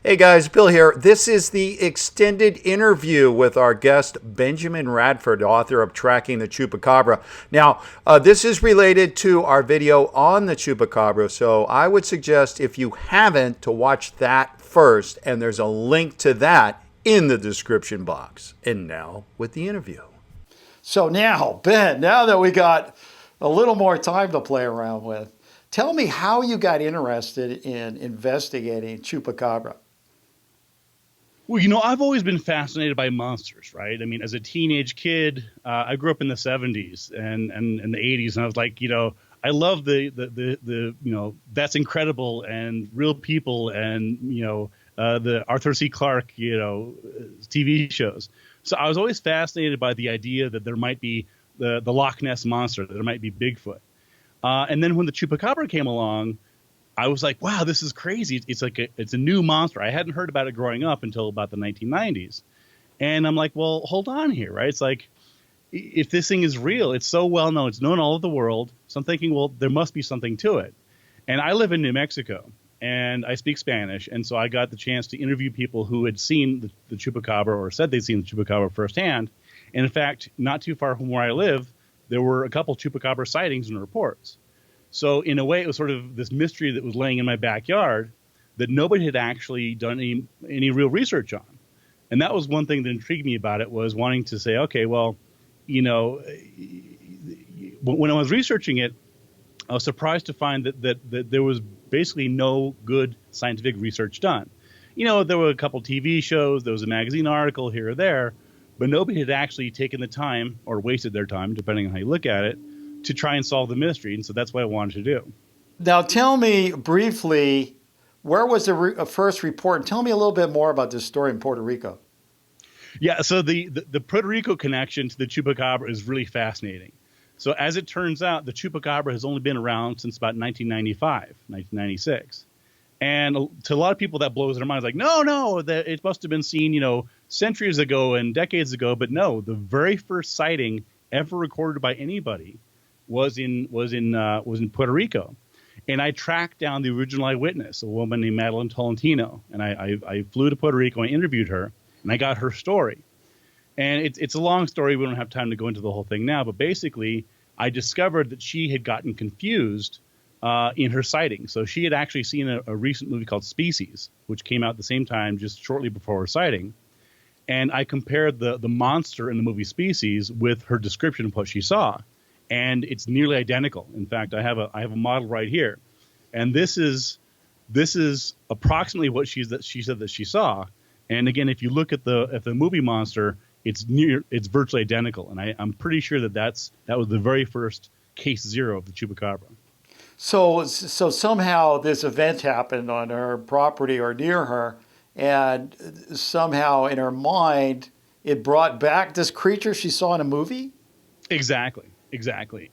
Hey guys, Bill here. This is the extended interview with our guest, Benjamin Radford, author of Tracking the Chupacabra. Now, this is related to our video on the Chupacabra, so I would suggest if you haven't to watch that first, and there's a link to that in the description box. And now with the interview. So now, Ben, now that we got a little more time to play around with, tell me how you got interested in investigating Chupacabra. Well, I've always been fascinated by monsters, right? I mean, as a teenage kid, I grew up in the 70s and the 80s, and I was like, I love the that's incredible and real people and, the Arthur C. Clarke, TV shows. So I was always fascinated by the idea that there might be the Loch Ness Monster, that there might be Bigfoot. And then when the Chupacabra came along, I was like, wow, this is crazy. It's a new monster. I hadn't heard about it growing up until about the 1990s. And I'm like, well, hold on here, right? It's like, if this thing is real, it's so well known. It's known all over the world. So I'm thinking, well, there must be something to it. And I live in New Mexico, and I speak Spanish. And so I got the chance to interview people who had seen the Chupacabra or said they'd seen the Chupacabra firsthand. And in fact, not too far from where I live, there were a couple Chupacabra sightings and reports. So in a way, it was sort of this mystery that was laying in my backyard that nobody had actually done any real research on. And that was one thing that intrigued me about it, was wanting to say, okay, well, when I was researching it, I was surprised to find that there was basically no good scientific research done. There were a couple TV shows, there was a magazine article here or there, but nobody had actually taken the time, or wasted their time, depending on how you look at it, to try and solve the mystery. And so that's what I wanted to do. Now, tell me briefly, where was the first report? And tell me a little bit more about this story in Puerto Rico. Yeah, so the Puerto Rico connection to the Chupacabra is really fascinating. So as it turns out, the Chupacabra has only been around since about 1995, 1996. And to a lot of people, that blows their minds. Like, no, that it must have been seen, centuries ago and decades ago. But no, the very first sighting ever recorded by anybody was in Puerto Rico. And I tracked down the original eyewitness, a woman named Madeline Tolentino. And I flew to Puerto Rico and interviewed her, and I got her story. And it's a long story. We don't have time to go into the whole thing now. But basically, I discovered that she had gotten confused in her sighting. So she had actually seen a recent movie called Species, which came out at the same time, just shortly before her sighting. And I compared the monster in the movie Species with her description of what she saw. And it's nearly identical. In fact, I have a model right here. And this is approximately what she said that she saw. And again, if you look at the movie monster, it's virtually identical. And I'm pretty sure that was the very first case zero of the Chupacabra. So somehow this event happened on her property or near her, and somehow in her mind, it brought back this creature she saw in a movie? Exactly.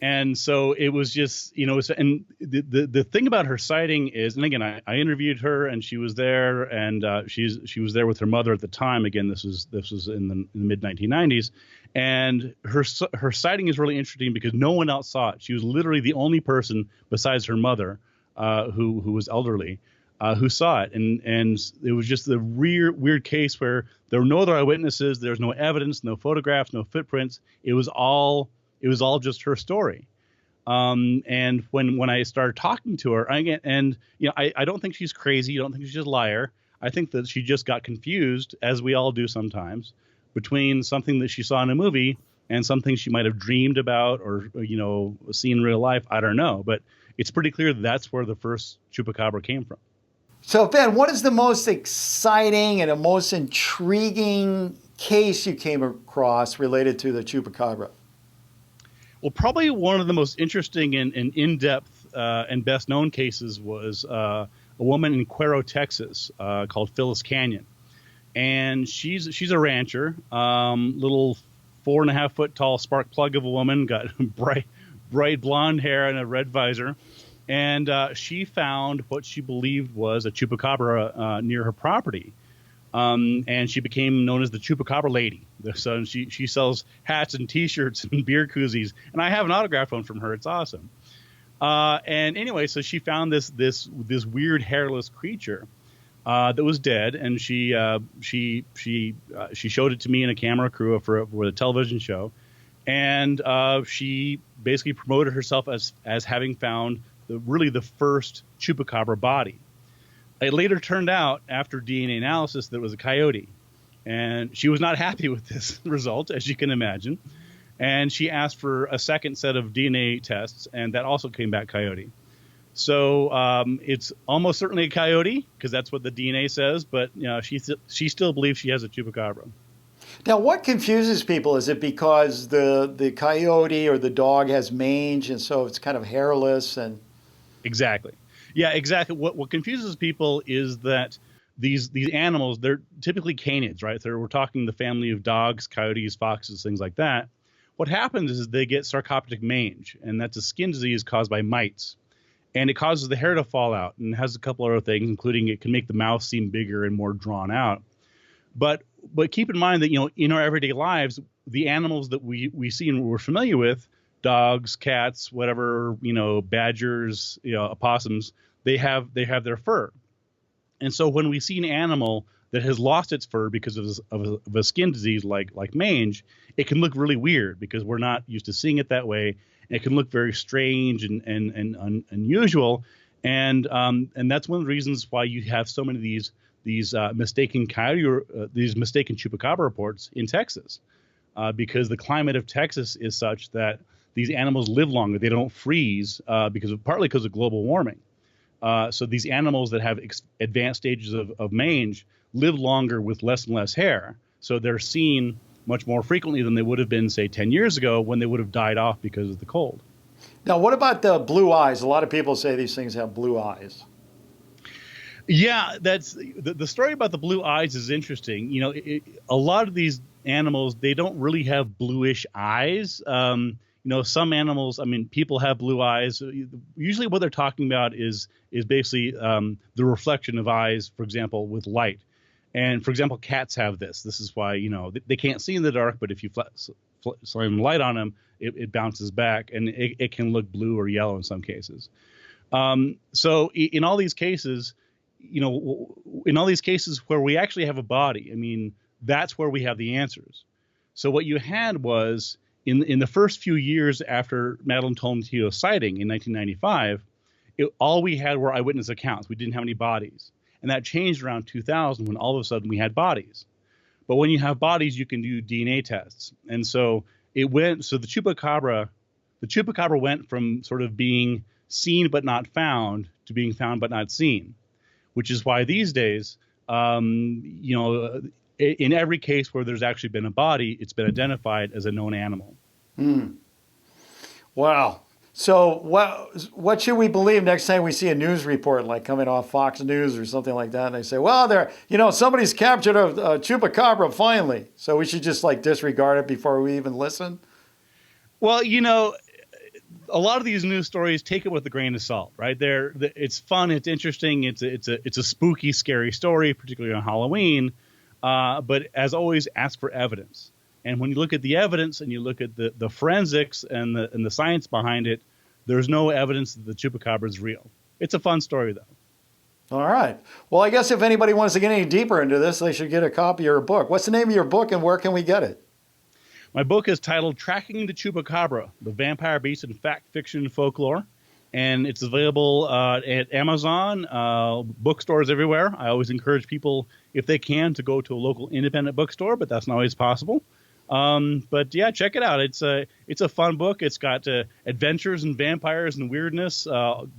And so it was just, and the thing about her sighting is, and again, I interviewed her, and she was there, and she was there with her mother at the time. Again, this was in the mid 1990s, and her sighting is really interesting because no one else saw it. She was literally the only person besides her mother, who was elderly, who saw it. And it was just the weird case where there were no other eyewitnesses. There was no evidence, no photographs, no footprints. It was all just her story. And when I started talking to her, I don't think she's crazy. I don't think she's a liar. I think that she just got confused, as we all do sometimes, between something that she saw in a movie and something she might have dreamed about or seen in real life. I don't know, but it's pretty clear that's where the first Chupacabra came from. So, Ben, what is the most exciting and the most intriguing case you came across related to the Chupacabra? Well, probably one of the most interesting and in-depth and best-known cases was a woman in Cuero, Texas, called Phyllis Canyon. And she's a rancher, little 4.5 foot tall spark plug of a woman, got bright blonde hair and a red visor. And she found what she believed was a Chupacabra near her property. And she became known as the Chupacabra Lady. So she sells hats and T-shirts and beer koozies, and I have an autographed one from her. It's awesome. And anyway, so she found this weird hairless creature that was dead, and she showed it to me and a camera crew for the television show, and she basically promoted herself as having found the first Chupacabra body. It later turned out, after DNA analysis, that it was a coyote, and she was not happy with this result, as you can imagine, and she asked for a second set of DNA tests, and that also came back coyote. So it's almost certainly a coyote, because that's what the DNA says, but she still believes she has a Chupacabra. Now, what confuses people? Is it because the coyote or the dog has mange, and so it's kind of hairless? And Exactly. Yeah, exactly. What confuses people is that these animals, they're typically canids, right? We're talking the family of dogs, coyotes, foxes, things like that. What happens is they get sarcoptic mange, and that's a skin disease caused by mites. And it causes the hair to fall out, and has a couple other things, including it can make the mouth seem bigger and more drawn out. But keep in mind that, in our everyday lives, the animals that we see and we're familiar with, dogs, cats, whatever, badgers, opossums, they have their fur. And so when we see an animal that has lost its fur because of a skin disease like mange, it can look really weird because we're not used to seeing it that way. It can look very strange and unusual, and that's one of the reasons why you have so many of these mistaken coyote or these mistaken Chupacabra reports in Texas, because the climate of Texas is such that these animals live longer. They don't freeze partly because of global warming. So these animals that have advanced stages of mange live longer with less and less hair. So they're seen much more frequently than they would have been, say, 10 years ago, when they would have died off because of the cold. now, what about the blue eyes? A lot of people say these things have blue eyes. Yeah, that's the story about the blue eyes is interesting. A lot of these animals, they don't really have bluish eyes. Some animals, people have blue eyes. Usually what they're talking about is basically the reflection of eyes, for example, with light. And for example, cats have this. This is why, they can't see in the dark, but if you shine light on them, it bounces back, and it can look blue or yellow in some cases. So in all these cases, where we actually have a body, that's where we have the answers. So what you had was in the first few years after Madeline Tolentino's sighting in 1995, all we had were eyewitness accounts. We didn't have any bodies. And that changed around 2000 when all of a sudden we had bodies. But when you have bodies, you can do DNA tests. And so the Chupacabra went from sort of being seen but not found to being found but not seen, which is why these days, in every case where there's actually been a body, it's been identified as a known animal. Wow. So what should we believe next time we see a news report like coming off Fox News or something like that, and they say, well, somebody's captured a Chupacabra finally, so we should just disregard it before we even listen? Well, a lot of these news stories, take it with a grain of salt, right? It's fun, it's interesting, it's a spooky, scary story, particularly on Halloween. But as always, ask for evidence. And when you look at the evidence and you look at the forensics and the science behind it, there's no evidence that the Chupacabra is real. It's a fun story, though. All right. Well, I guess if anybody wants to get any deeper into this, they should get a copy of your book. What's the name of your book, and where can we get it? My book is titled Tracking the Chupacabra, the Vampire Beast in Fact, Fiction, and Folklore. And it's available at Amazon, bookstores everywhere. I always encourage people, if they can, to go to a local independent bookstore, but that's not always possible. But yeah, check it out. It's a fun book. It's got adventures and vampires and weirdness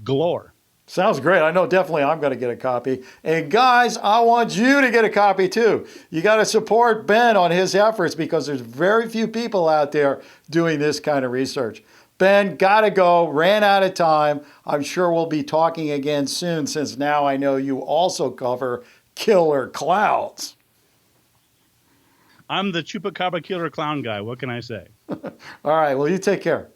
galore. Sounds great. I know definitely I'm going to get a copy. And guys, I want you to get a copy too. You got to support Ben on his efforts, because there's very few people out there doing this kind of research. Ben, gotta go, ran out of time. I'm sure we'll be talking again soon, since now I know you also cover killer clowns. I'm the Chupacabra killer clown guy. What can I say? All right, well, you take care.